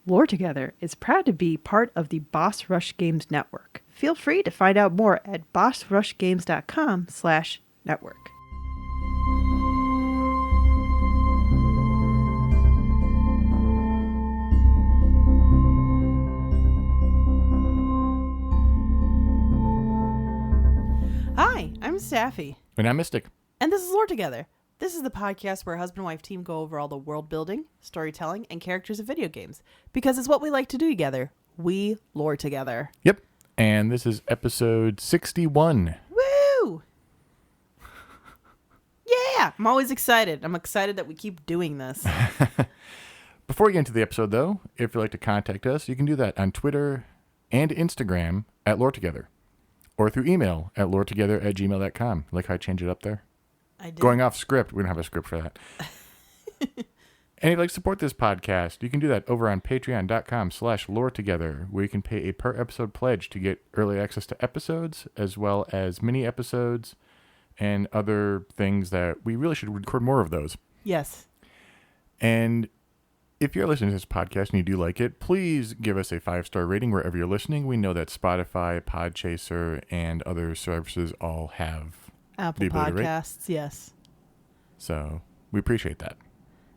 Lore Together is proud to be part of the Boss Rush Games Network. Feel free to find out more at bossrushgames.com/network. Hi, I'm Staffy. And I'm Mystic. And this is Lore Together. This is the podcast where a husband and wife team go over all the world building, storytelling, and characters of video games. Because it's what we like to do together. We lore together. Yep. And this is episode 61. Woo! Yeah! I'm always excited. I'm excited that we keep doing this. Before we get into the episode, though, if you'd like to contact us, you can do that on Twitter and Instagram at LoreTogether. Or through email at loretogether@gmail.com. Like how I change it up there? I did. Going off script. We don't have a script for that. And if you'd like to support this podcast, you can do that over on patreon.com/loretogether, where you can pay a per episode pledge to get early access to episodes, as well as mini episodes and other things that we really should record more of those. Yes. And if you're listening to this podcast and you do like it, please give us a 5-star rating wherever you're listening. We know that Spotify, Podchaser, and other services all have Apple the ability to rate. Podcasts, yes. So we appreciate that.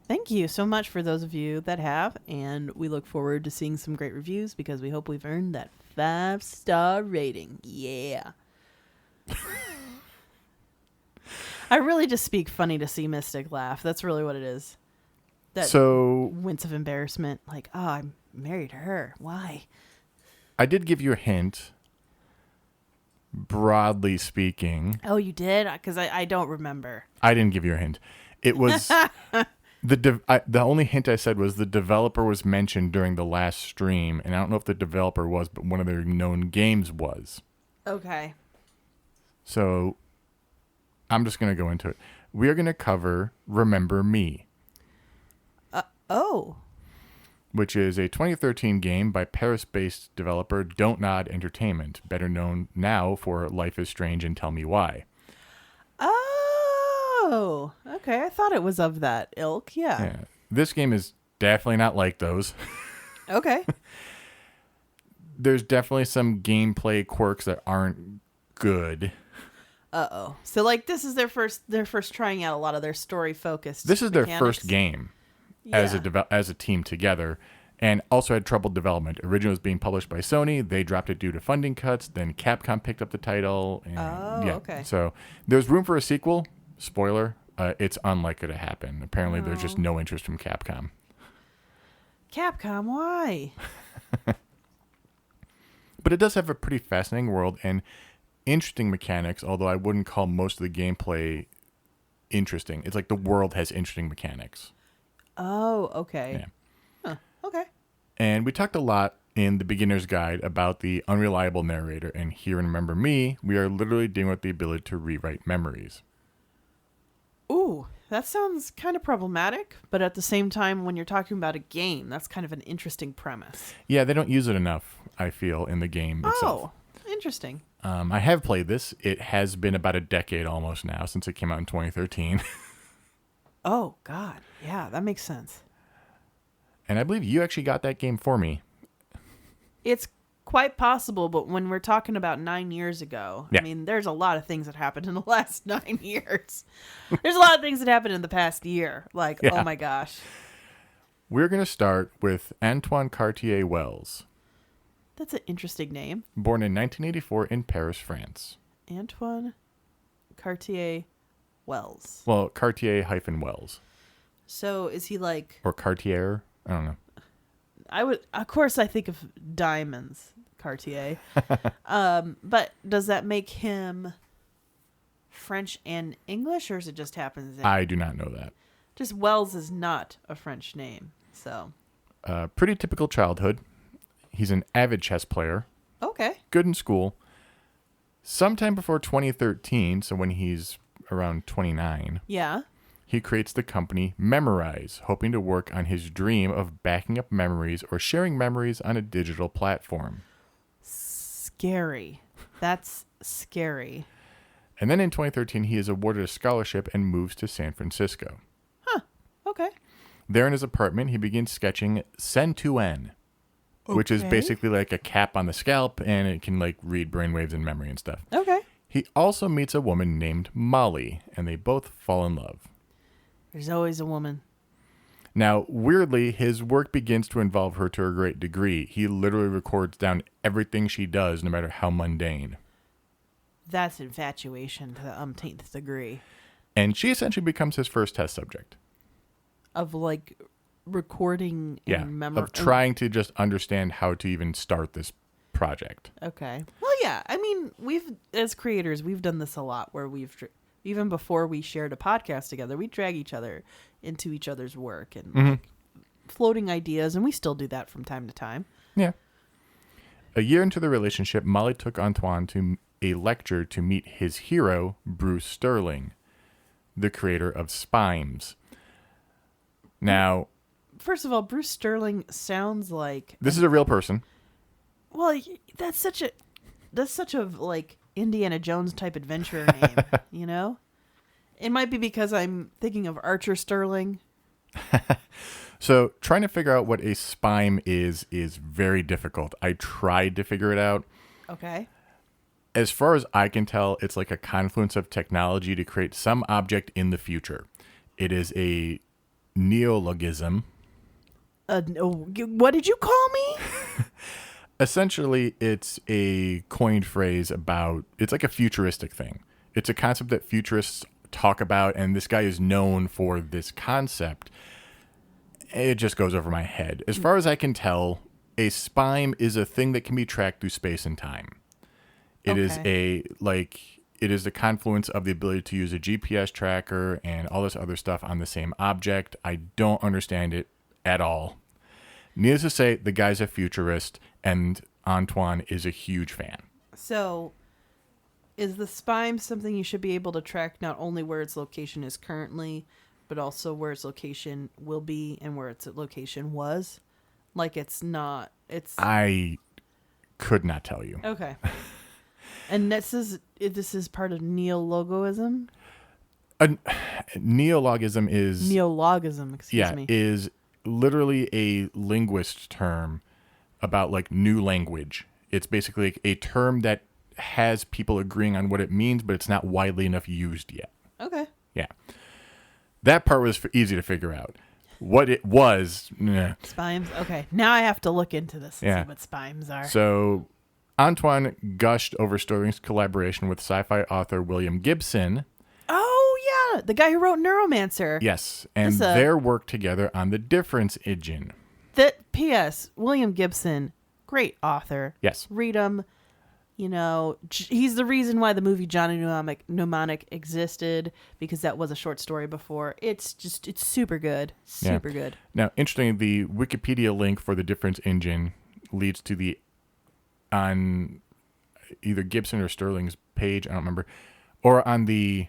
Thank you so much for those of you that have, and we look forward to seeing some great reviews because we hope we've earned that 5-star rating. Yeah. I really just speak funny to see Mystic laugh. That's really what it is. That So wince of embarrassment, like, oh, I married her. Why? I did give you a hint, broadly speaking. Oh, you did? Because I don't remember. I didn't give you a hint. It was the only hint I said was the developer was mentioned during the last stream, and I don't know if the developer was, but one of their known games was. Okay. So I'm just going to go into it. We are going to cover Remember Me, Oh. which is a 2013 game by Paris-based developer Don't Nod Entertainment, better known now for Life is Strange and Tell Me Why. Oh. Okay. I thought it was of that ilk. Yeah. This game is definitely not like those. Okay. There's definitely some gameplay quirks that aren't good. Uh-oh. So, like, this is their first trying out a lot of their story-focused This is their mechanics. first game as a team together, and also had troubled development. Originally was being published by Sony. They dropped it due to funding cuts. Then Capcom picked up the title. And okay. So there's room for a sequel. Spoiler, it's unlikely to happen. Apparently there's just no interest from Capcom. Capcom, why? But it does have a pretty fascinating world and interesting mechanics, although I wouldn't call most of the gameplay interesting. It's like the world has interesting mechanics. Oh, okay. Yeah. Huh. Okay. And we talked a lot in the beginner's guide about the unreliable narrator. And here in Remember Me, we are literally dealing with the ability to rewrite memories. Ooh, that sounds kind of problematic, but at the same time, when you're talking about a game, that's kind of an interesting premise. Yeah, they don't use it enough, I feel, in the game itself. Oh, interesting. I have played this. It has been about a decade almost now since it came out in 2013. Oh, God. Yeah, that makes sense. And I believe you actually got that game for me. It's quite possible, but when we're talking about 9 years ago, Yeah. I mean, there's a lot of things that happened in the last 9 years. There's a lot of things that happened in the past year. Like, Yeah. oh my gosh. We're going to start with Antoine Cartier-Wells, That's an interesting name. born in 1984 in Paris, France. Antoine Cartier-Wells. Well, Cartier-Wells. So is he like... Or Cartier. I don't know. Of course, I think of diamonds, Cartier. But does that make him French and English, or is it just happens? I do not know that. Just Wells is not a French name, so. Pretty typical childhood. He's an avid chess player. Okay. Good in school. Sometime before 2013, so when he's around 29, Yeah. he creates the company Memorize, hoping to work on his dream of backing up memories or sharing memories on a digital platform. Scary. That's scary. And then in 2013, he is awarded a scholarship and moves to San Francisco. Okay. There in his apartment, he begins sketching Sen-Tu-En, which is Okay. basically like a cap on the scalp, and it can like read brainwaves and memory and stuff. Okay. He also meets a woman named Molly, and they both fall in love. There's always a woman. Now, weirdly, his work begins to involve her to a great degree. He literally records down everything she does, no matter how mundane. That's infatuation to the umpteenth degree. And she essentially becomes his first test subject. Of like recording and memory. Of trying to just understand how to even start this project. Okay. Well, yeah. I mean, as creators, we've done this a lot where even before we shared a podcast together, we drag each other into each other's work and like, floating ideas, and we still do that from time to time. Yeah. A year into the relationship, Molly took Antoine to a lecture to meet his hero, Bruce Sterling, the creator of Spimes. Now, first of all, Bruce Sterling sounds like this is a real person. Well, that's such a like Indiana Jones type adventurer name, you know? It might be because I'm thinking of Archer Sterling. So trying to figure out what a spime is very difficult. I tried to figure it out. Okay. As far as I can tell, it's like a confluence of technology to create some object in the future. It is a neologism. What did you call me? Essentially, it's a coined phrase it's like a futuristic thing. It's a concept that futurists talk about, and this guy is known for this concept. It just goes over my head. As far as I can tell, a spime is a thing that can be tracked through space and time. It is the confluence of the ability to use a GPS tracker and all this other stuff on the same object. I don't understand it at all. Needless to say, the guy's a futurist, and Antoine is a huge fan. So, is the spime something you should be able to track not only where its location is currently, but also where its location will be and where its location was? Like I could not tell you. Okay. And this is part of neologism? Neologism is... Neologism, excuse me. is literally a linguist term about like new language. It's basically like a term that has people agreeing on what it means, but it's not widely enough used yet. Okay. Yeah. That part was easy to figure out. What it was... Spimes? Okay. Now I have to look into this and Yeah. see what spimes are. So Antoine gushed over Sterling's collaboration with sci-fi author William Gibson. Oh, yeah. The guy who wrote Neuromancer. Yes, and their work together on the Difference Engine. P.S. William Gibson, great author. Yes. Read him. You know, he's the reason why the movie Johnny Mnemonic existed, because that was a short story before. It's super good. Super good. Now, interestingly, the Wikipedia link for the Difference Engine leads to on either Gibson or Sterling's page, I don't remember, or on the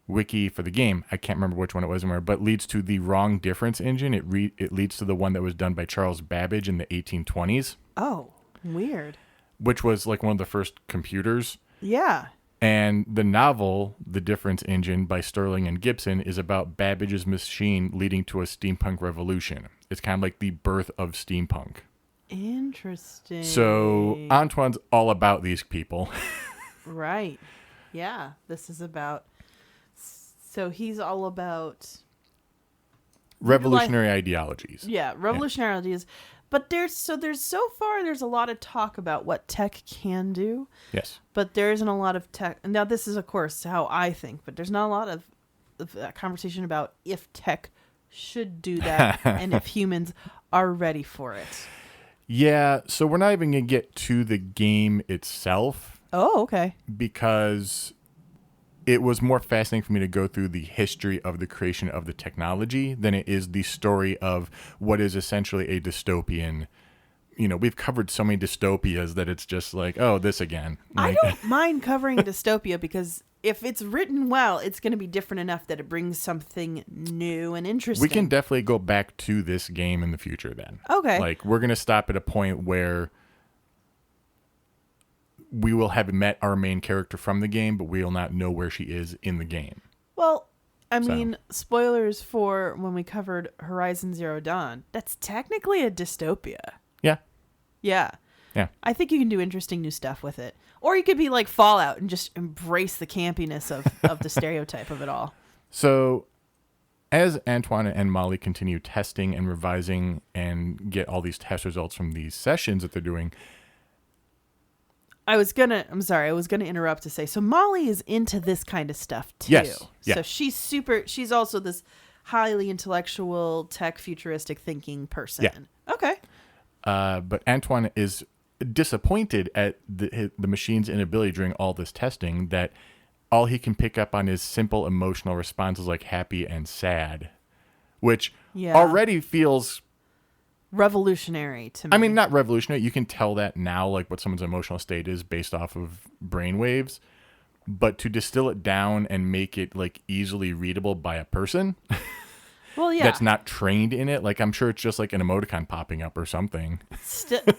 wiki for the game, I can't remember which one it was anymore, but leads to the wrong Difference Engine. It leads to the one that was done by Charles Babbage in the 1820s. Oh, weird. Which was like one of the first computers. Yeah. And the novel, The Difference Engine by Sterling and Gibson, is about Babbage's machine leading to a steampunk revolution. It's kind of like the birth of steampunk. Interesting. So Antoine's all about these people. Right. Yeah. This is about... So he's all about... Revolutionary ideologies. Yeah, revolutionary ideas. But there's so far there's a lot of talk about what tech can do. Yes. But there isn't a lot of tech. Now this is of course how I think, but there's not a lot of conversation about if tech should do that and if humans are ready for it. Yeah, so we're not even going to get to the game itself. Oh, okay. Because it was more fascinating for me to go through the history of the creation of the technology than it is the story of what is essentially a dystopian. You know, we've covered so many dystopias that it's just like, oh, this again. I don't mind covering dystopia because if it's written well, it's going to be different enough that it brings something new and interesting. We can definitely go back to this game in the future then. Okay. Like, we're going to stop at a point where we will have met our main character from the game, but we will not know where she is in the game. Well, I mean, spoilers for when we covered Horizon Zero Dawn. That's technically a dystopia. Yeah. Yeah. Yeah. I think you can do interesting new stuff with it. Or you could be like Fallout and just embrace the campiness of the stereotype of it all. So as Antoine and Molly continue testing and revising and get all these test results from these sessions that they're doing. I was gonna interrupt to say, so Molly is into this kind of stuff too. Yes. Yeah. So she's also this highly intellectual, tech futuristic thinking person. Yeah. Okay. But Antoine is disappointed at the machine's inability during all this testing that all he can pick up on is simple emotional responses like happy and sad, which already feels revolutionary to me. I mean, not revolutionary. You can tell that now, like what someone's emotional state is based off of brainwaves, but to distill it down and make it like easily readable by a person that's not trained in it. Like I'm sure it's just like an emoticon popping up or something.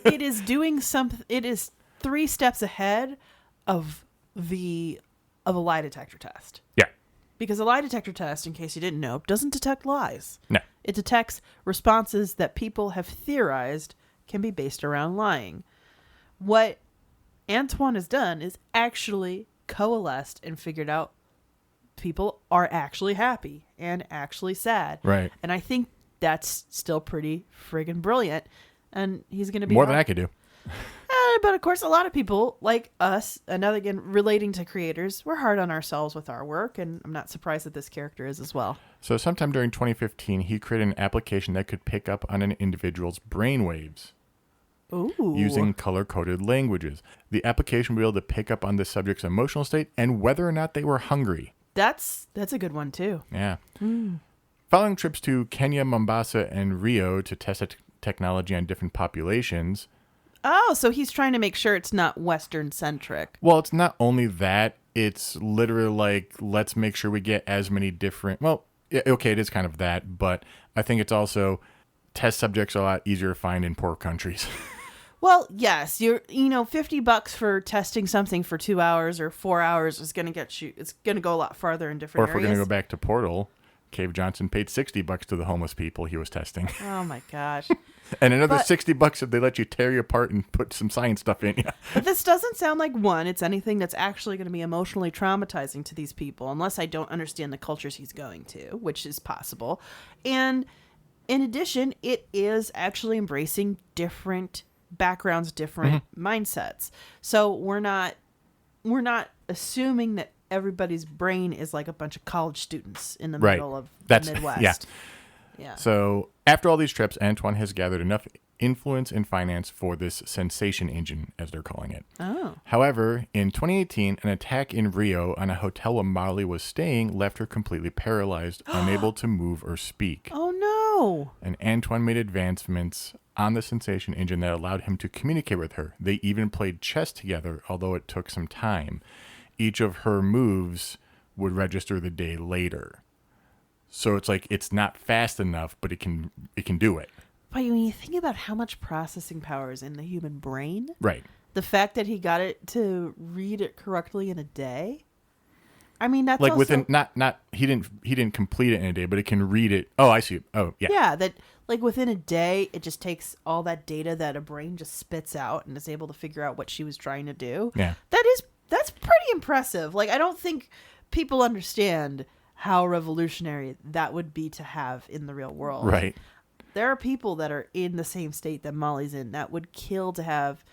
It is doing something. It is 3 steps ahead of a lie detector test. Yeah. Because a lie detector test, in case you didn't know, doesn't detect lies. No. It detects responses that people have theorized can be based around lying. What Antoine has done is actually coalesced and figured out people are actually happy and actually sad. Right. And I think that's still pretty friggin' brilliant. And he's going to be more than I could do. But of course, a lot of people like us, another again, relating to creators, we're hard on ourselves with our work. And I'm not surprised that this character is as well. So sometime during 2015, he created an application that could pick up on an individual's brainwaves. Ooh. Using color-coded languages. The application will be able to pick up on the subject's emotional state and whether or not they were hungry. That's a good one, too. Yeah. Following trips to Kenya, Mombasa, and Rio to test technology on different populations. Oh, so he's trying to make sure it's not Western-centric. Well, it's not only that. It's literally like, let's make sure we get as many different... Well, okay, it is kind of that, but I think it's also test subjects are a lot easier to find in poor countries. Well, yes, $50 for testing something for 2 hours or 4 hours is going to get you. It's going to go a lot farther in different Or if areas. we're going to go back to Portal, Cave Johnson paid $60 to the homeless people he was testing. Oh my gosh! And another $60 if they let you tear you apart and put some science stuff in you. But this doesn't sound like it's anything that's actually going to be emotionally traumatizing to these people, unless I don't understand the cultures he's going to, which is possible. And in addition, it is actually embracing different backgrounds, different mindsets. So we're not assuming that everybody's brain is like a bunch of college students in the middle of the Midwest. Yeah. So after all these trips, Antoine has gathered enough influence and finance for this sensation engine, as they're calling it. Oh. However, in 2018, an attack in Rio on a hotel where Molly was staying left her completely paralyzed, unable to move or speak. Oh, no. And Antoine made advancements on the sensation engine that allowed him to communicate with her. They even played chess together, although it took some time. Each of her moves would register the day later. So it's like it's not fast enough, but it can do it. But when you think about how much processing power is in the human brain, right? The fact that he got it to read it correctly in a day. I mean, that's like also, within not he didn't complete it in a day, but it can read it. Oh, I see. Oh, yeah. Yeah, that like within a day, it just takes all that data that a brain just spits out and is able to figure out what she was trying to do. Yeah, that's pretty impressive. Like, I don't think people understand how revolutionary that would be to have in the real world. Right. There are people that are in the same state that Molly's in that would kill to have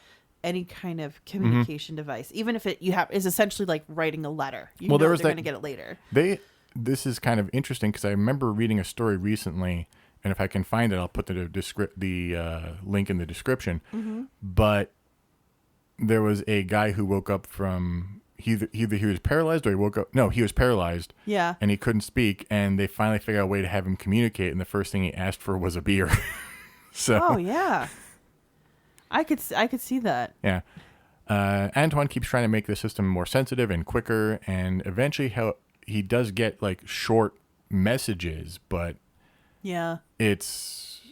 any kind of communication device, even if is essentially like writing a letter. They're going to get it later. This is kind of interesting because I remember reading a story recently, and if I can find it, I'll put the link in the description. Mm-hmm. But there was a guy who woke up from either he was paralyzed or he woke up. No, he was paralyzed. Yeah, and he couldn't speak, and they finally figured out a way to have him communicate. And the first thing he asked for was a beer. So. Oh yeah. I could see that. Yeah. Antoine keeps trying to make the system more sensitive and quicker, and eventually he does get like short messages, but yeah, it's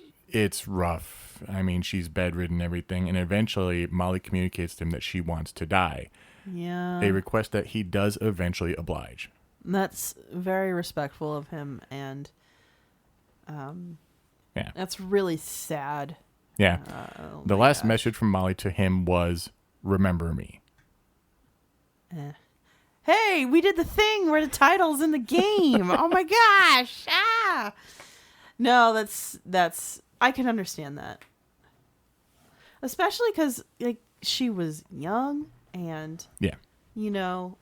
rough. I mean, she's bedridden and everything, and eventually Molly communicates to him that she wants to die. Yeah. A request that he does eventually oblige. That's very respectful of him, and yeah, that's really sad. Yeah. Oh, The my last gosh. message from Molly to him was, "Remember me." Hey, we did the thing where the title's in the game. Oh my gosh. Ah. No, that's I can understand that. Especially cuz like she was young and Yeah. you know,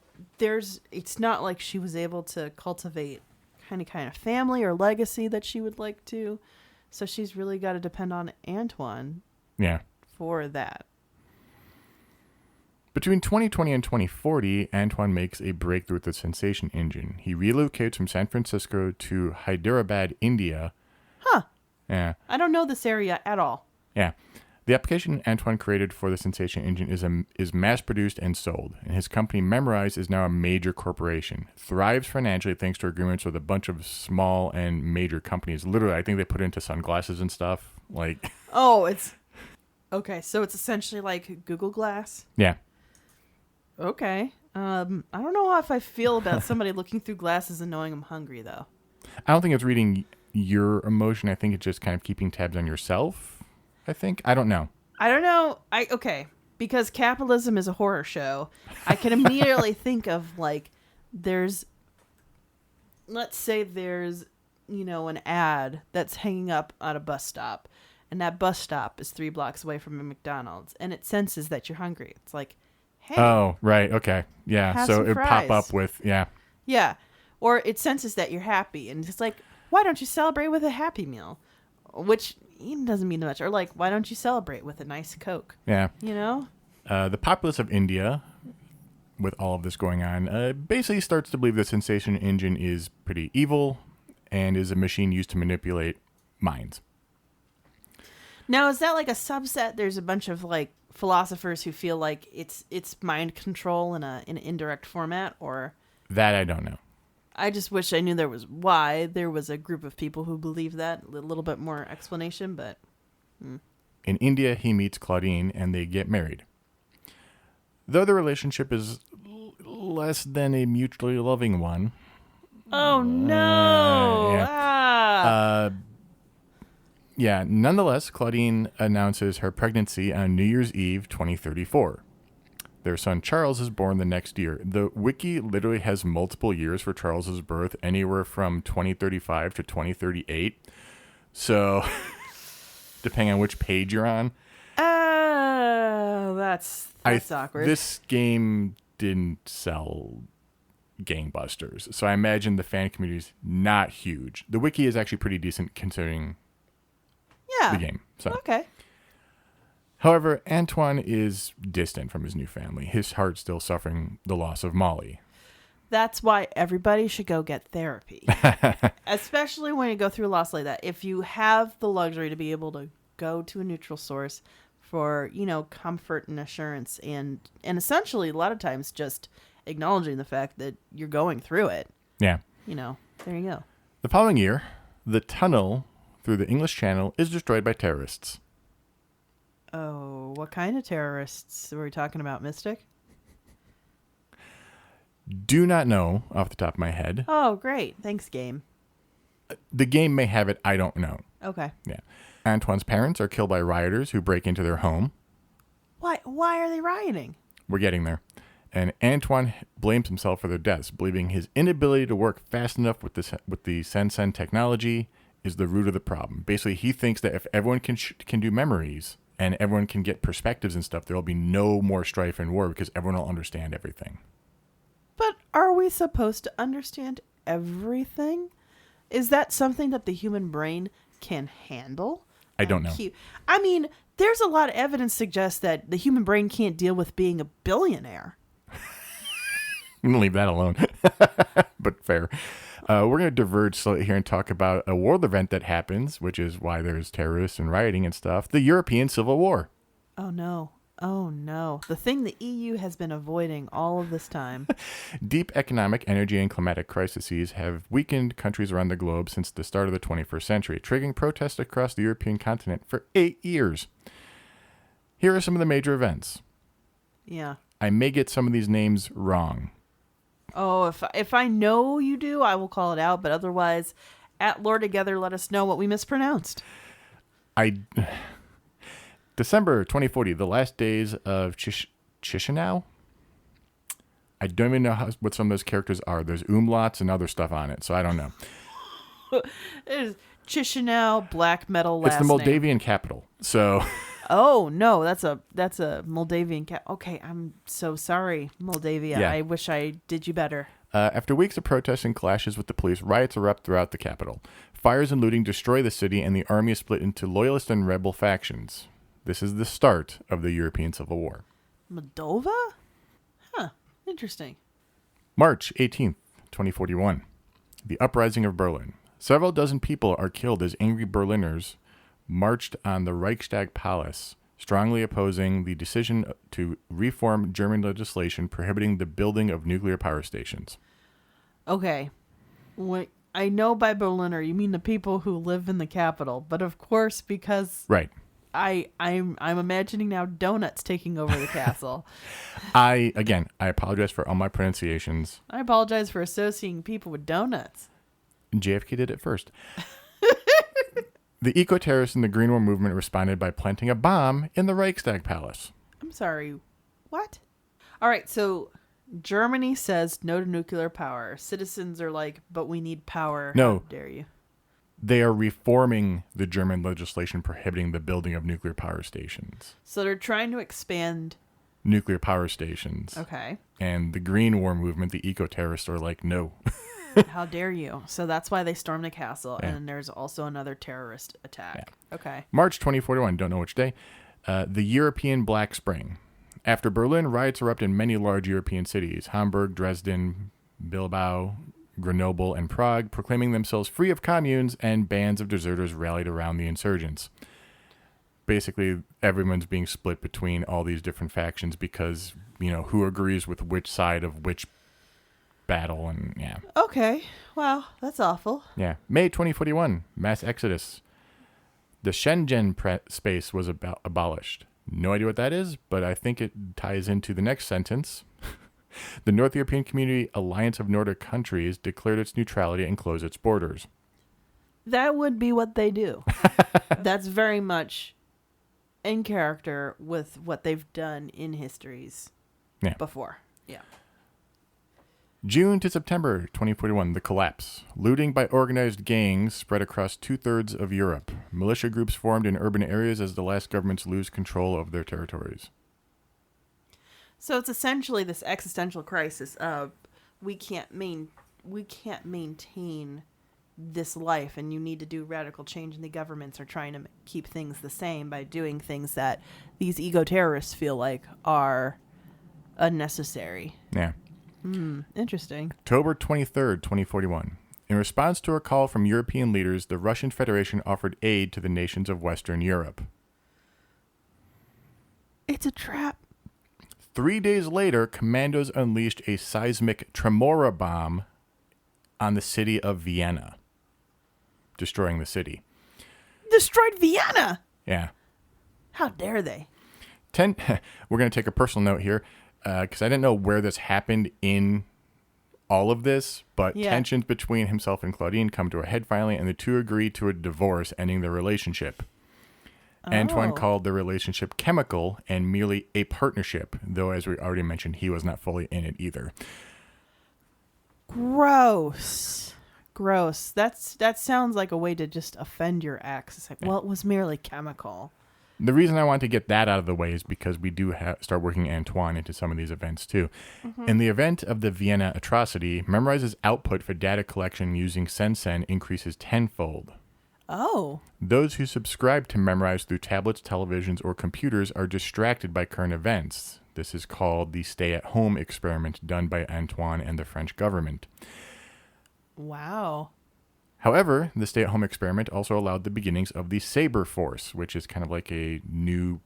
it's not like she was able to cultivate kind of family or legacy that she would like to. So she's really got to depend on Antoine Yeah. for that. Between 2020 and 2040, Antoine makes a breakthrough with the Sensation engine. He relocates from San Francisco to Hyderabad, India. Huh. Yeah. I don't know this area at all. Yeah. The application Antoine created for the Sensation engine is mass-produced and sold, and his company Memrise is now a major corporation. Thrives financially thanks to agreements with a bunch of small and major companies. Literally, I think they put it into sunglasses and stuff. Like, Oh, it's okay. So it's essentially like Google Glass. yeah. Okay. I don't know how if I feel about somebody looking through glasses and knowing I'm hungry though. I don't think it's reading your emotion. I think it's just kind of keeping tabs on yourself. I think. I don't know. I don't know. Okay, because capitalism is a horror show. I can immediately think of like let's say there's an ad that's hanging up at a bus stop, and that bus stop is 3 blocks away from a McDonald's, and it senses that you're hungry. It's like, hey, Oh, right. Okay. Yeah. Have So some it would pop fries. up with, yeah. yeah, or it senses that you're happy, and it's like, why don't you celebrate with a Happy Meal, which doesn't mean much, or like, why don't you celebrate with a nice Coke? Yeah. The The populace of India, with all of this going on, basically starts to believe the Sensation engine is pretty evil and is a machine used to manipulate minds. Now, is that like a subset? There's a bunch of like philosophers who feel like it's mind control in an indirect format, or That I don't know. I just wish I knew there was why there was a group of people who believe that. A little bit more explanation, but In India, he meets Claudine and they get married. Though the relationship is less than a mutually loving one, oh no! yeah. Yeah, nonetheless, Claudine announces her pregnancy on New Year's Eve 2034. Their son Charles is born the next year. The wiki literally has multiple years for Charles's birth, anywhere from 2035 to 2038. So, depending on which page you're on. Oh, that's awkward. This game didn't sell gangbusters, so I imagine the fan community is not huge. The wiki is actually pretty decent considering yeah. the game. So. Okay. However, Antoine is distant from his new family. His heart's still suffering the loss of Molly. That's why everybody should go get therapy. Especially when you go through a loss like that. If you have the luxury to be able to go to a neutral source for, comfort and assurance and essentially a lot of times just acknowledging the fact that you're going through it. Yeah. There you go. The following year, the tunnel through the English Channel is destroyed by terrorists. Oh, what kind of terrorists were we talking about, Mystic? Do not know off the top of my head. Oh, great. Thanks, game. The game may have it. I don't know. Okay. Yeah. Antoine's parents are killed by rioters who break into their home. Why are they rioting? We're getting there. And Antoine blames himself for their deaths, believing his inability to work fast enough with the Sensen technology is the root of the problem. Basically, he thinks that if everyone can do memories and everyone can get perspectives and stuff, there will be no more strife and war because everyone will understand everything. But are we supposed to understand everything? Is that something that the human brain can handle? I don't know. I mean, there's a lot of evidence suggests that the human brain can't deal with being a billionaire. I'm going to leave that alone. But fair. We're going to diverge slightly here and talk about a world event that happens, which is why there's terrorists and rioting and stuff, the European Civil War. Oh, no. Oh, no. The thing the EU has been avoiding all of this time. Deep economic, energy, and climatic crises have weakened countries around the globe since the start of the 21st century, triggering protests across the European continent for 8 years. Here are some of the major events. Yeah. I may get some of these names wrong. Oh, if I know you do, I will call it out. But otherwise, at Lore Together, let us know what we mispronounced. December 2040, the last days of Chisinau. I don't even know what some of those characters are. There's umlauts and other stuff on it, so I don't know. It is Chisinau black metal last It's the name. Moldavian capital. So Oh no, that's a Moldavian cat. Okay, I'm so sorry, Moldavia. Yeah. I wish I did you better. after weeks of protests and clashes with the police, riots erupt throughout the capital. Fires and looting destroy the city, and the army is split into loyalist and rebel factions. This is the start of the European Civil War. Moldova? Huh. Interesting. March 18th, 2041. The Uprising of Berlin. Several dozen people are killed as angry Berliners marched on the Reichstag Palace, strongly opposing the decision to reform German legislation prohibiting the building of nuclear power stations. Okay. What I know by Berliner, you mean the people who live in the capital, but of course, because Right. I'm imagining now donuts taking over the castle. I apologize for all my pronunciations. I apologize for associating people with donuts. JFK did it first. The eco-terrorists in the Green War movement responded by planting a bomb in the Reichstag Palace. I'm sorry. What? All right, so Germany says no to nuclear power. Citizens are like, but we need power. No. How dare you? They are reforming the German legislation prohibiting the building of nuclear power stations. So they're trying to expand. Nuclear power stations. Okay. And the Green War movement, the eco-terrorists, are like, no. How dare you? So that's why they stormed the castle. Yeah. And there's also another terrorist attack. Yeah. Okay. March 2041, don't know which day. The European Black Spring. After Berlin, riots erupt in many large European cities. Hamburg, Dresden, Bilbao, Grenoble, and Prague, proclaiming themselves free of communes, and bands of deserters rallied around the insurgents. Basically, everyone's being split between all these different factions because, who agrees with which side of which battle, and yeah. Okay. Wow, that's awful. Yeah. May 2041, mass exodus. The Schengen space was abolished. No idea what that is, but I think it ties into the next sentence. The North European Community Alliance of Nordic Countries declared its neutrality and closed its borders. That would be what they do. That's very much in character with what they've done in histories before. Yeah. June to September 2041, the collapse. Looting by organized gangs spread across 2/3 of Europe. Militia groups formed in urban areas as the last governments lose control of their territories. So it's essentially this existential crisis of we can't maintain this life, and you need to do radical change, and the governments are trying to keep things the same by doing things that these eco-terrorists feel like are unnecessary. Yeah. Interesting. October 23rd, 2041. In response to a call from European leaders, the Russian Federation offered aid to the nations of Western Europe. It's a trap. 3 days later, commandos unleashed a seismic tremora bomb on the city of Vienna, destroying the city. Destroyed Vienna! Yeah. How dare they? We're going to take a personal note here, because I didn't know where this happened in all of this, but tensions between himself and Claudine come to a head finally, and the two agree to a divorce, ending their relationship. Antoine called the relationship chemical and merely a partnership, though, as we already mentioned, he was not fully in it either. Gross. That sounds like a way to just offend your ex. It's like, well, it was merely chemical. The reason I want to get that out of the way is because we do start working Antoine into some of these events too. Mm-hmm. In the event of the Vienna atrocity, Memrise's output for data collection using Sensen increases tenfold. Oh. Those who subscribe to Memrise through tablets, televisions, or computers are distracted by current events. This is called the stay-at-home experiment done by Antoine and the French government. Wow. However, the stay-at-home experiment also allowed the beginnings of the Saber Force, which is kind of like a new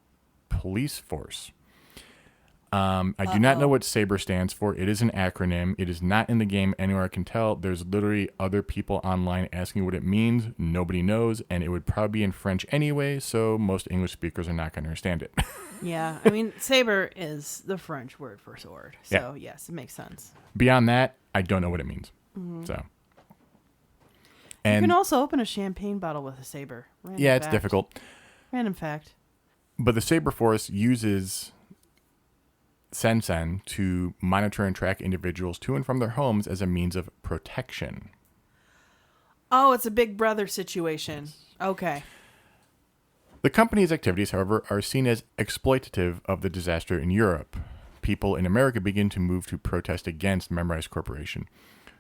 police force. I do not know what Saber stands for. It is an acronym. It is not in the game anywhere I can tell. There's literally other people online asking what it means. Nobody knows, and it would probably be in French anyway, so most English speakers are not going to understand it. Yeah, I mean, saber is the French word for sword, so yes, it makes sense. Beyond that, I don't know what it means. Mm-hmm. So, and you can also open a champagne bottle with a saber. It's difficult. Random fact. But the Saber Force uses Sensen to monitor and track individuals to and from their homes as a means of protection. Oh, it's a Big Brother situation. Okay. The company's activities, however, are seen as exploitative of the disaster in Europe. People in America begin to move to protest against Memrise Corporation.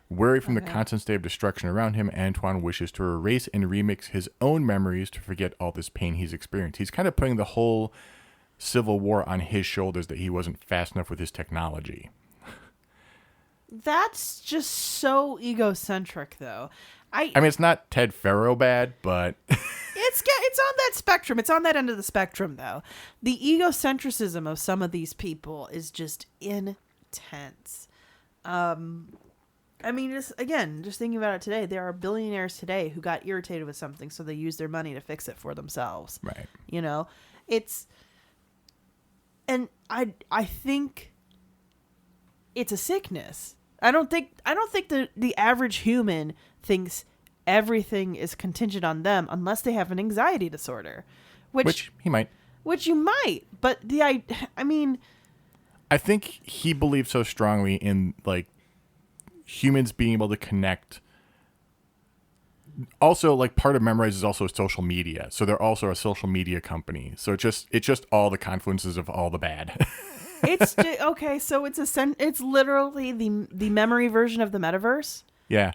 Wary from the constant state of destruction around him, Antoine wishes to erase and remix his own memories to forget all this pain he's experienced. He's kind of putting the whole Civil War on his shoulders that he wasn't fast enough with his technology. That's just so egocentric, though. I mean, it's not Ted Faro bad, but it's on that spectrum. It's on that end of the spectrum, though. The egocentrism of some of these people is just intense. I mean, just thinking about it today, there are billionaires today who got irritated with something, so they use their money to fix it for themselves. right. You know, and I think it's a sickness. I don't think the average human thinks everything is contingent on them unless they have an anxiety disorder, Which he might. which you might. But I mean, I think he believes so strongly in like humans being able to connect. Also, like part of Memrise is also social media, so they're also a social media company. So it's just all the confluences of all the bad. it's okay. So it's literally the memory version of the metaverse. Yeah,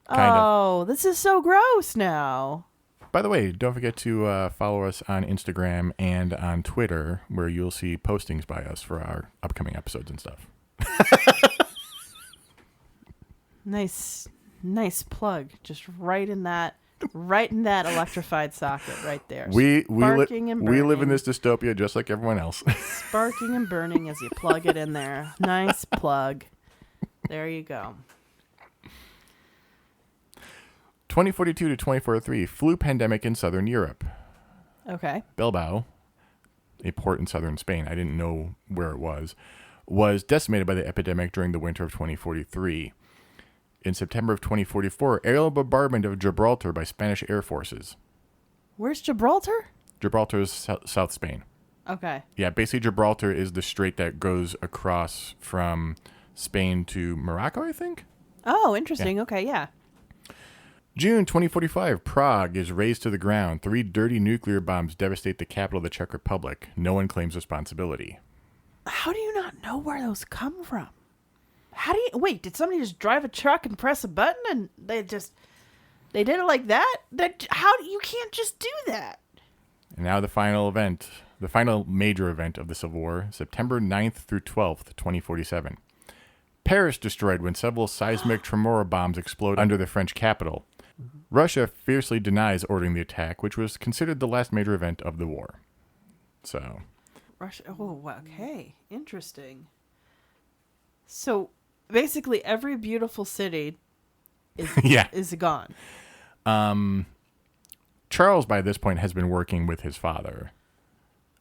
kind of. Oh, this is so gross now. By the way, don't forget to follow us on Instagram and on Twitter, where you'll see postings by us for our upcoming episodes and stuff. Nice plug. Just right in that electrified socket right there. We Sparking and live in burning. this dystopia just like everyone else. Sparking and burning as you plug it in there. Nice plug. There you go. 2042 to 2043, flu pandemic in southern Europe. Okay. Bilbao, a port in southern Spain, I didn't know where it was decimated by the epidemic during the winter of 2043. In September of 2044, aerial bombardment of Gibraltar by Spanish air forces. Where's Gibraltar? Gibraltar is South Spain. Okay. Yeah, basically Gibraltar is the strait that goes across from Spain to Morocco, I think. Oh, interesting. Yeah. Okay, yeah. June 2045, Prague is razed to the ground. 3 dirty nuclear bombs devastate the capital of the Czech Republic. No one claims responsibility. How do you not know where those come from? Wait, did somebody just drive a truck and press a button and they did it like that? You can't just do that. And now the final major event of the Civil War, September 9th through 12th, 2047. Paris destroyed when several seismic tremor bombs explode under the French capital. Russia fiercely denies ordering the attack, which was considered the last major event of the war. So, Russia. Oh, okay. Interesting. So, basically, every beautiful city is gone. Charles, by this point, has been working with his father.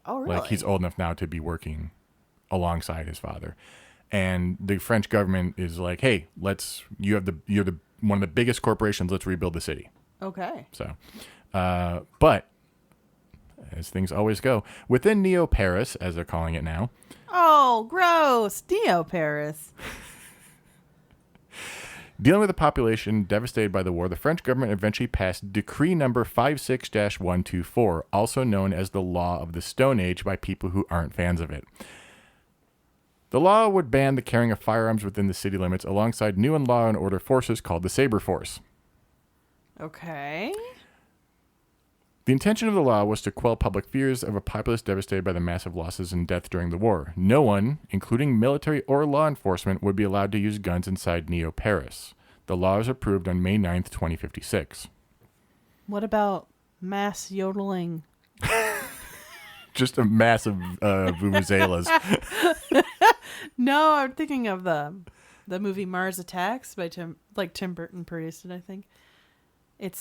Oh, really? Like, he's old enough now to be working alongside his father. And the French government is like, hey, you're the one of the biggest corporations, let's rebuild the city. Okay. So, but as things always go, within Neo Paris, as they're calling it now. Oh, gross. Neo Paris. Dealing with a population devastated by the war, the French government eventually passed Decree number 56-124, also known as the Law of the Stone Age by people who aren't fans of it. The law would ban the carrying of firearms within the city limits alongside new and law and order forces called the Saber Force. Okay. The intention of the law was to quell public fears of a populace devastated by the massive losses and death during the war. No one, including military or law enforcement, would be allowed to use guns inside Neo Paris. The law was approved on May 9th, 2056. What about mass yodeling? Just a massive vuvuzelas. No, I'm thinking of the movie Mars Attacks by Tim Burton produced it, I think.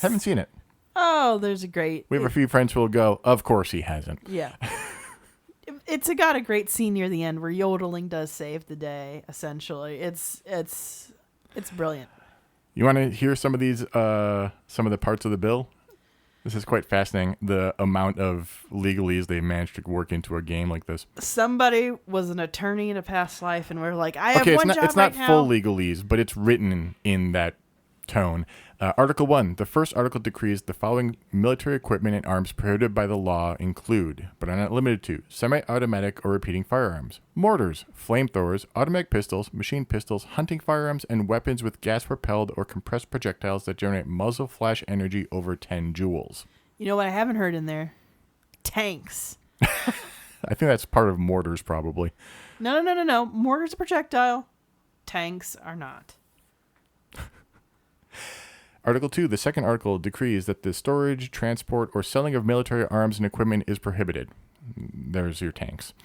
Haven't seen it. Oh, there's a great... We have a few friends who will go, of course he hasn't. Yeah. It's got a great scene near the end where yodeling does save the day, essentially. It's brilliant. You want to hear some of these, some of the parts of the bill? This is quite fascinating, the amount of legalese they managed to work into a game like this. Somebody was an attorney in a past life, and we're like, I have one job it's right not now. full legalese, but it's written in that tone. Article 1. The first article decrees the following military equipment and arms prohibited by the law include, but are not limited to, semi-automatic or repeating firearms, mortars, flamethrowers, automatic pistols, machine pistols, hunting firearms, and weapons with gas-propelled or compressed projectiles that generate muzzle flash energy over 10 joules. You know what I haven't heard in there? Tanks. I think that's part of mortars, probably. No. Mortar's a projectile. Tanks are not. Article 2, the second article decrees that the storage, transport, or selling of military arms and equipment is prohibited. There's your tanks.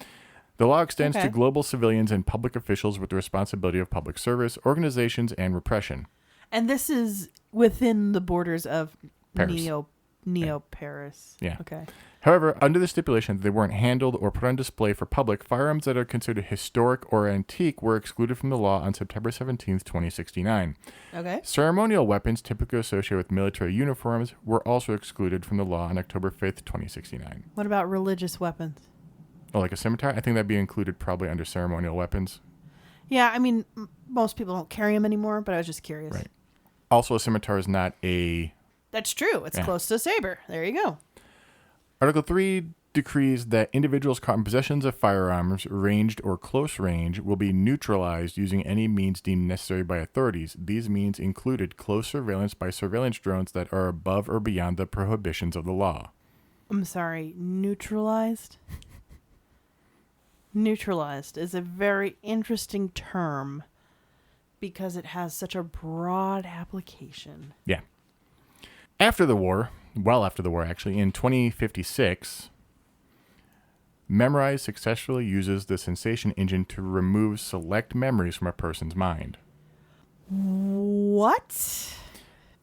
The law extends to global civilians and public officials with the responsibility of public service, organizations, and repression. And this is within the borders of Paris. Paris. Yeah. Okay. However, under the stipulation that they weren't handled or put on display for public, firearms that are considered historic or antique were excluded from the law on September 17th, 2069. Okay. Ceremonial weapons typically associated with military uniforms were also excluded from the law on October 5th, 2069. What about religious weapons? Oh, like a scimitar? I think that'd be included probably under ceremonial weapons. Yeah, I mean, most people don't carry them anymore, but I was just curious. Right. Also, a scimitar is not a... That's true. It's close to a saber. There you go. Article 3 decrees that individuals caught in possession of firearms, ranged or close range, will be neutralized using any means deemed necessary by authorities. These means included close surveillance by surveillance drones that are above or beyond the prohibitions of the law. I'm sorry, neutralized? Neutralized is a very interesting term because it has such a broad application. Yeah. After the war, well after the war actually, in 2056, Memrise successfully uses the sensation engine to remove select memories from a person's mind. What?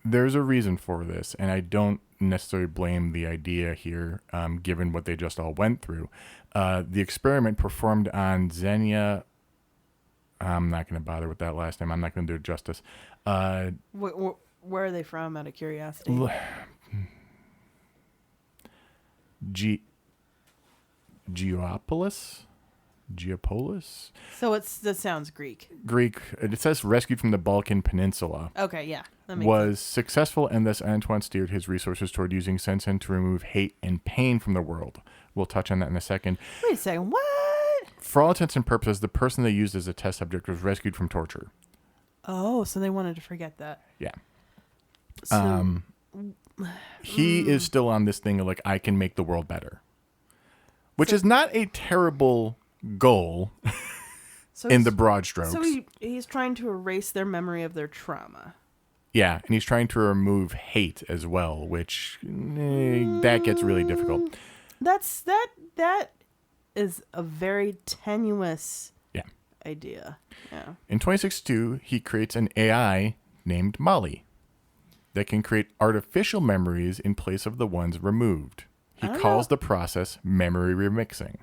There's a reason for this, and I don't necessarily blame the idea here, given what they just all went through. The experiment performed on Xenia... I'm not going to bother with that last name. I'm not going to do it justice. Where are they from, out of curiosity? Geopolis? So that sounds Greek. Greek. It says rescued from the Balkan Peninsula. Okay, yeah. That makes Was sense. successful, and thus Antoine steered his resources toward using Sensen to remove hate and pain from the world. We'll touch on that in a second. Wait a second, what? For all intents and purposes, the person they used as a test subject was rescued from torture. Oh, so they wanted to forget that. Yeah. So, He is still on this thing of like, I can make the world better. Which is not a terrible goal so in he's- the broad strokes. So he's trying to erase their memory of their trauma. Yeah, and he's trying to remove hate as well, which that gets really difficult. That is a very tenuous Yeah. idea. Yeah. In 2062, he creates an AI named Molly that can create artificial memories in place of the ones removed. He calls the process memory remixing.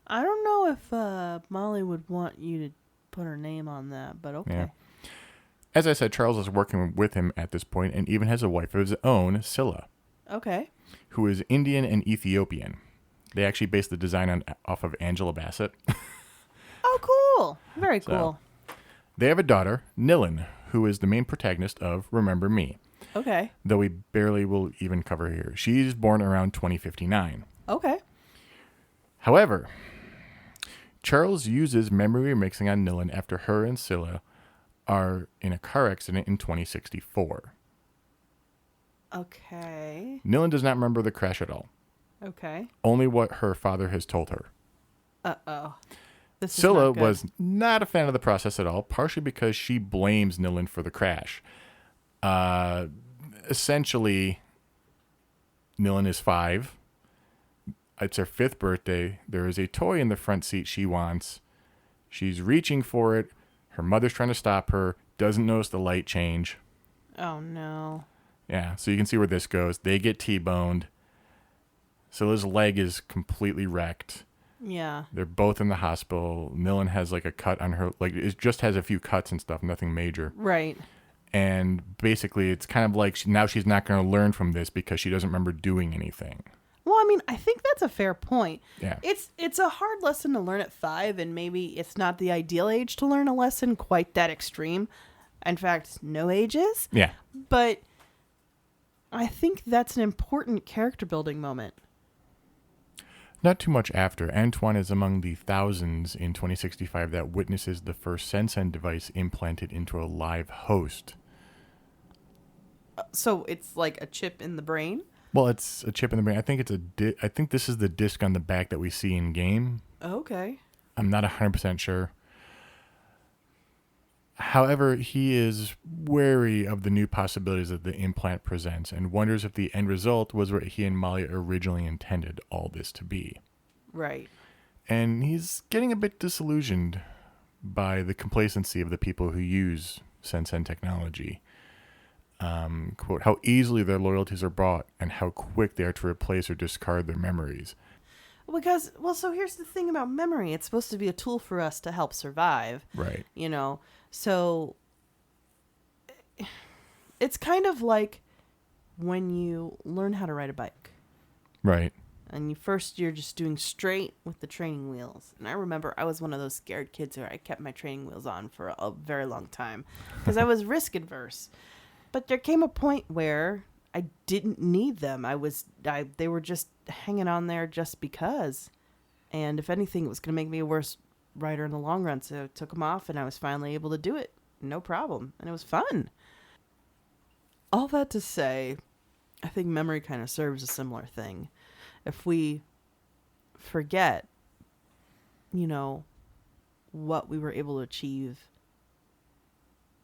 I don't know if Molly would want you to put her name on that, but okay. Yeah. As I said, Charles is working with him at this point and even has a wife of his own, Scylla, Okay. who is Indian and Ethiopian. They actually based the design off of Angela Bassett. Oh, cool. Very cool. They have a daughter, Nilin, who is the main protagonist of Remember Me, Okay. though we barely will even cover here. She's born around 2059. Okay. However, Charles uses memory remixing on Nilin after her and Scylla are in a car accident in 2064. Okay. Nilin does not remember the crash at all, Okay. only what her father has told her. Uh-oh. This is Scylla not good. was not a fan of the process at all, partially because she blames Nilin for the crash. Essentially, Nilin is 5. It's her 5th birthday. There is a toy in the front seat she wants. She's reaching for it. Her mother's trying to stop her. Doesn't notice the light change. Oh, no. Yeah, so you can see where this goes. They get T-boned. Scylla's leg is completely wrecked. Yeah. They're both in the hospital. Nilin has like a cut on her, like it just has a few cuts and stuff, nothing major. Right. And basically, it's kind of like now she's not going to learn from this because she doesn't remember doing anything. Well, I mean, I think that's a fair point. Yeah. It's a hard lesson to learn at 5, and maybe it's not the ideal age to learn a lesson quite that extreme. In fact, no age is. Yeah. But I think that's an important character building moment. Not too much after, Antoine is among the thousands in 2065 that witnesses the first Sensen device implanted into a live host. So it's like a chip in the brain? Well, it's a chip in the brain. I think it's I think this is the disc on the back that we see in game. Okay. I'm not 100% sure. However, he is wary of the new possibilities that the implant presents and wonders if the end result was what he and Molly originally intended all this to be. Right. And he's getting a bit disillusioned by the complacency of the people who use Sensen technology. Quote, how easily their loyalties are bought and how quick they are to replace or discard their memories. Because, well, so here's the thing about memory. It's supposed to be a tool for us to help survive. Right. You know, so it's kind of like when you learn how to ride a bike. Right. And you're just doing straight with the training wheels. And I remember I was one of those scared kids where I kept my training wheels on for a very long time because I was risk adverse. But there came a point where I didn't need them. They were just hanging on there just because. And if anything, it was going to make me a worse rider in the long run. So I took them off and I was finally able to do it. No problem. And it was fun. All that to say, I think memory kind of serves a similar thing. If we forget, what we were able to achieve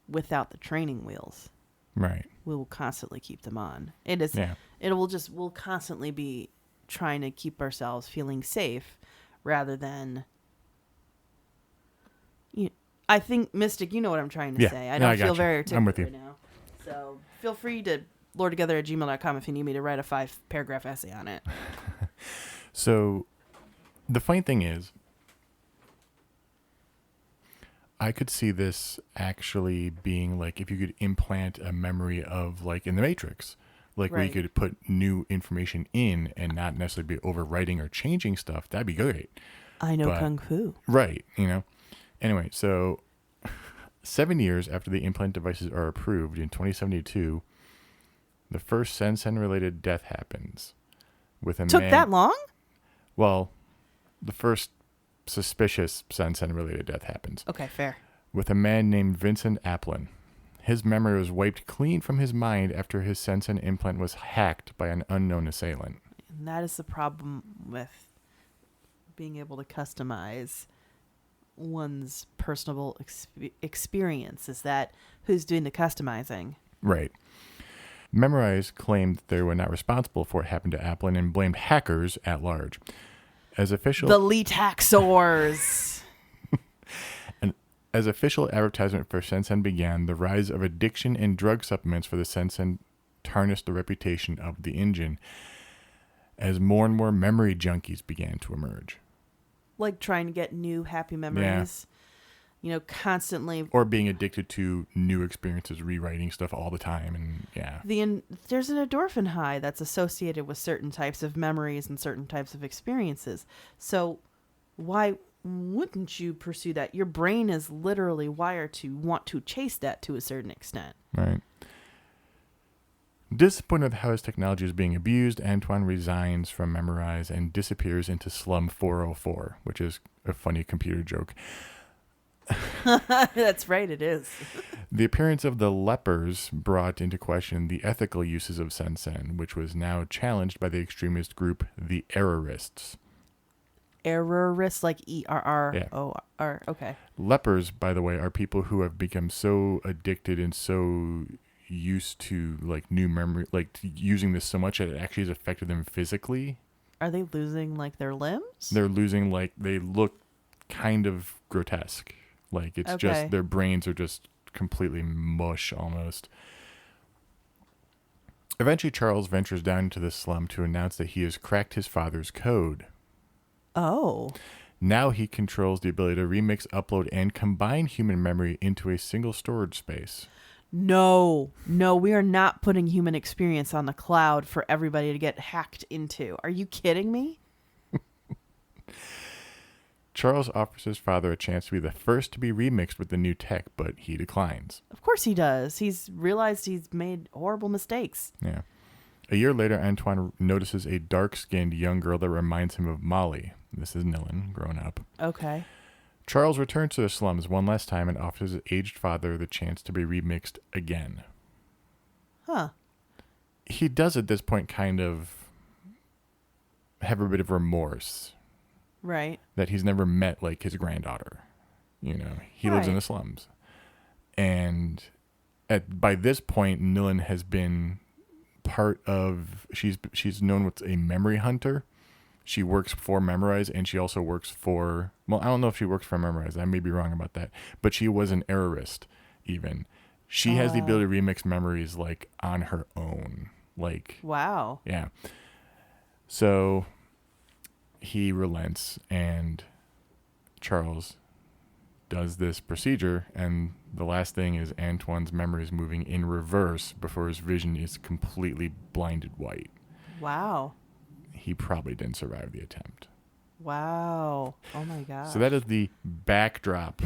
without the training wheels, Right. we will constantly keep them on. We'll constantly be trying to keep ourselves feeling safe rather than, I think, Mystic, you know what I'm trying to say. I don't feel very articulate I'm with you. right now. So feel free to lordtogether@gmail.com if you need me to write a 5-paragraph essay on it. So the funny thing is, I could see this actually being like if you could implant a memory of like in the Matrix, like where you Right. could put new information in and not necessarily be overwriting or changing stuff. That'd be great. I know But- Kung Fu. Right. Anyway, so 7 years after the implant devices are approved in 2072, the first Sensen-related death happens with a Took man. that long? Well, the first suspicious Sensen-related death happens Okay, fair. with a man named Vincent Applin. His memory was wiped clean from his mind after his Sensen implant was hacked by an unknown assailant. And that is the problem with being able to customize one's personal experience, is that who's doing the customizing. Right. Memorize claimed that they were not responsible for what happened to Applin and blamed hackers at large. As official The Letaxors. As official advertisement for Sensen began, the rise of addiction and drug supplements for the Sensen tarnished the reputation of the engine as more and more memory junkies began to emerge. Like trying to get new happy memories. Constantly. Or being addicted to new experiences, rewriting stuff all the time. And yeah. There's an endorphin high that's associated with certain types of memories and certain types of experiences. So why wouldn't you pursue that? Your brain is literally wired to want to chase that to a certain extent. Right. Disappointed with how his technology is being abused, Antoine resigns from Memorize and disappears into Slum 404, which is a funny computer joke. That's right, it is. The appearance of the lepers brought into question the ethical uses of Sensen, which was now challenged by the extremist group, the Errorists. Errorists, like ERROR. Okay. Lepers, by the way, are people who have become so addicted and so used to like new memory, like using this so much that it actually has affected them physically. Are they losing like their limbs? They're losing, like, they look kind of grotesque. Like it's Okay. just their brains are just completely mush almost. Eventually, Charles ventures down into the slum to announce that he has cracked his father's code. Oh. Now he controls the ability to remix, upload, and combine human memory into a single storage space. No, we are not putting human experience on the cloud for everybody to get hacked into. Are you kidding me? Charles offers his father a chance to be the first to be remixed with the new tech, but he declines. Of course he does. He's realized he's made horrible mistakes. Yeah. A year later, Antoine notices a dark-skinned young girl that reminds him of Molly. This is Nilin, grown up. Okay. Charles returns to the slums one last time and offers his aged father the chance to be remixed again. Huh. He does at this point kind of have a bit of remorse. Right. That he's never met, like, his granddaughter. You know, he lives in the slums. And by this point, Nilin has been part of... She's known what's a memory hunter. She works for Memorize, and she also works for... Well, I don't know if she works for Memorize. I may be wrong about that. But she was an errorist, even. She has the ability to remix memories, like, on her own. Like... Wow. Yeah. So... he relents, and Charles does this procedure, and the last thing is Antoine's memories moving in reverse before his vision is completely blinded white. Wow. He probably didn't survive the attempt. Wow. Oh my God. So that is the backdrop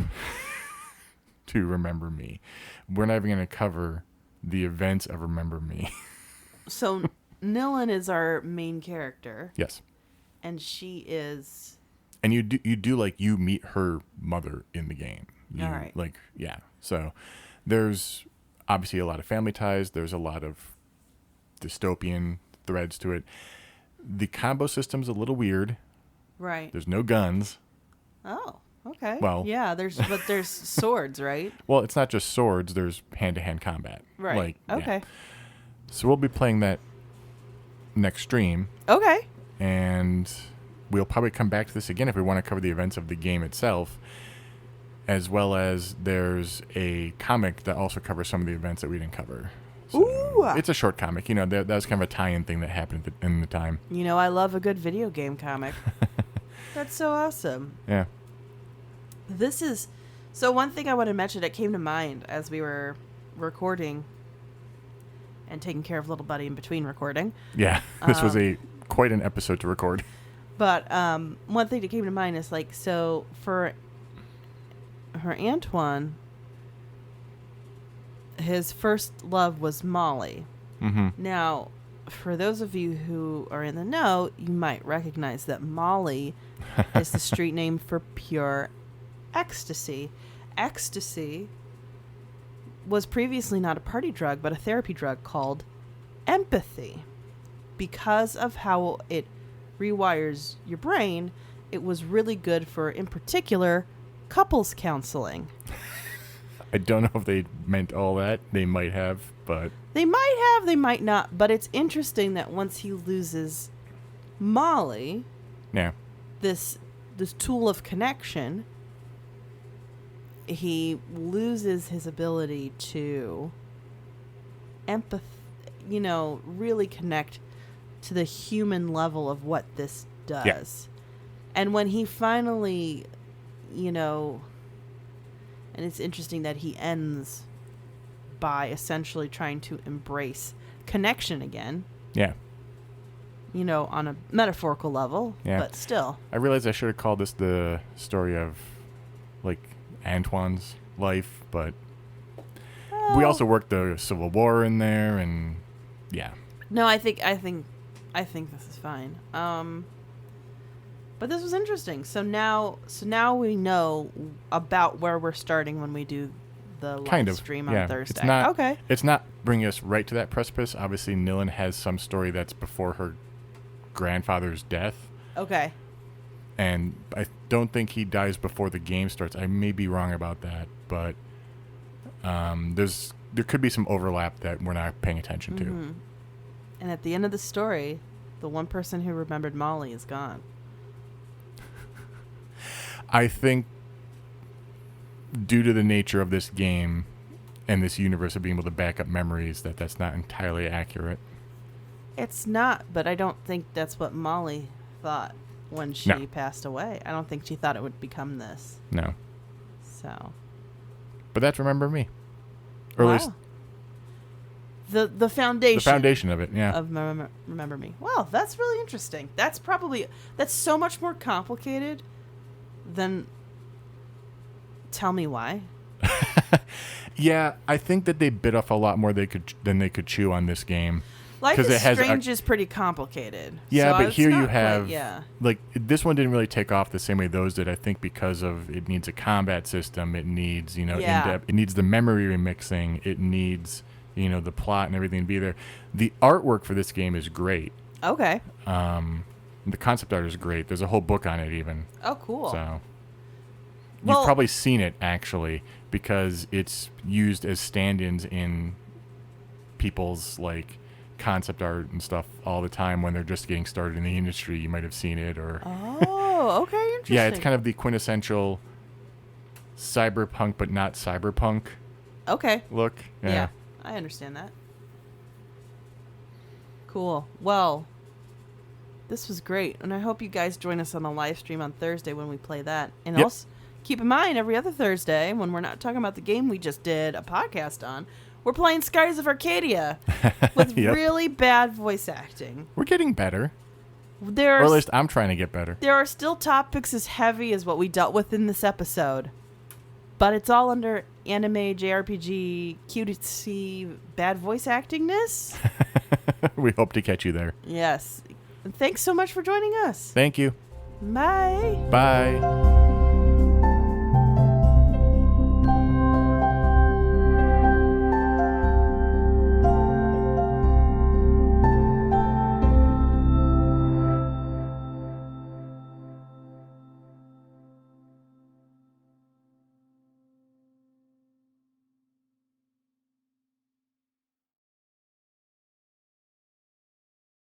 to Remember Me. We're not even going to cover the events of Remember Me. So Nilin is our main character. Yes. And she is... And you do like, you meet her mother in the game. All right. Like, yeah. So there's obviously a lot of family ties. There's a lot of dystopian threads to it. The combo system's a little weird. Right. There's no guns. Oh, okay. Well... yeah, there's swords, right? Well, it's not just swords. There's hand-to-hand combat. Right. Like, okay. Yeah. So we'll be playing that next stream. Okay. And we'll probably come back to this again if we want to cover the events of the game itself, as well as there's a comic that also covers some of the events that we didn't cover. So Ooh! It's a short comic. You know, that was kind of a tie-in thing that happened in the time. You know, I love a good video game comic. That's so awesome. Yeah. This is... So one thing I want to mention that came to mind as we were recording and taking care of little buddy in between recording. Yeah. This was quite an episode to record. But one thing that came to mind is, like, so for her Antoine, his first love was Molly. Mm-hmm. Now, for those of you who are in the know, you might recognize that Molly is the street name for pure ecstasy. Ecstasy was previously not a party drug, but a therapy drug called empathy. Because of how it rewires your brain, it was really good for, in particular, couples counseling. I don't know if they meant all that. They might have, but... They might have, they might not. But it's interesting that once he loses Molly, Yeah. this tool of connection, he loses his ability to really connect to the human level of what this does. Yeah. And when he finally, and it's interesting that he ends by essentially trying to embrace connection again. Yeah. On a metaphorical level, Yeah. but still. I realized I should have called this the story of, like, Antoine's life, but we also worked the Civil War in there, and yeah. No, I think this is fine. But this was interesting. So now we know about where we're starting when we do the live stream on Thursday. It's not bringing us right to that precipice. Obviously, Nilin has some story that's before her grandfather's death. Okay. And I don't think he dies before the game starts. I may be wrong about that, but there could be some overlap that we're not paying attention to. Mm-hmm. And at the end of the story, the one person who remembered Molly is gone. I think due to the nature of this game and this universe of being able to back up memories, that's not entirely accurate. It's not, but I don't think that's what Molly thought when she passed away. I don't think she thought it would become this. No. So. But that's Remember Me. Or at least the foundation. The foundation of it, yeah. Of Remember Me. Wow, that's really interesting. That's so much more complicated than Tell Me Why. Yeah, I think that they bit off a lot more than they could chew on this game. Life is Strange is pretty complicated. Yeah, so but here you have quite, like this one didn't really take off the same way those did. I think because of it needs a combat system, it needs in-depth, it needs the memory remixing, it needs the plot and everything to be there. The artwork for this game is great. Okay. The concept art is great. There's a whole book on it even. Oh, cool. So you've probably seen it actually because it's used as stand-ins in people's like concept art and stuff all the time when they're just getting started in the industry. You might have seen it or Oh, okay, interesting. Yeah, it's kind of the quintessential cyberpunk but not cyberpunk look. Yeah, I understand that. Cool. Well, this was great, and I hope you guys join us on the live stream on Thursday when we play that. And also keep in mind, every other Thursday, when we're not talking about the game we just did a podcast on, we're playing Skies of Arcadia with really bad voice acting. We're getting better. Or at least I'm trying to get better. There are still topics as heavy as what we dealt with in this episode. But it's all under anime, JRPG, cutesy, bad voice actingness. We hope to catch you there. Yes. And thanks so much for joining us. Thank you. Bye. Bye.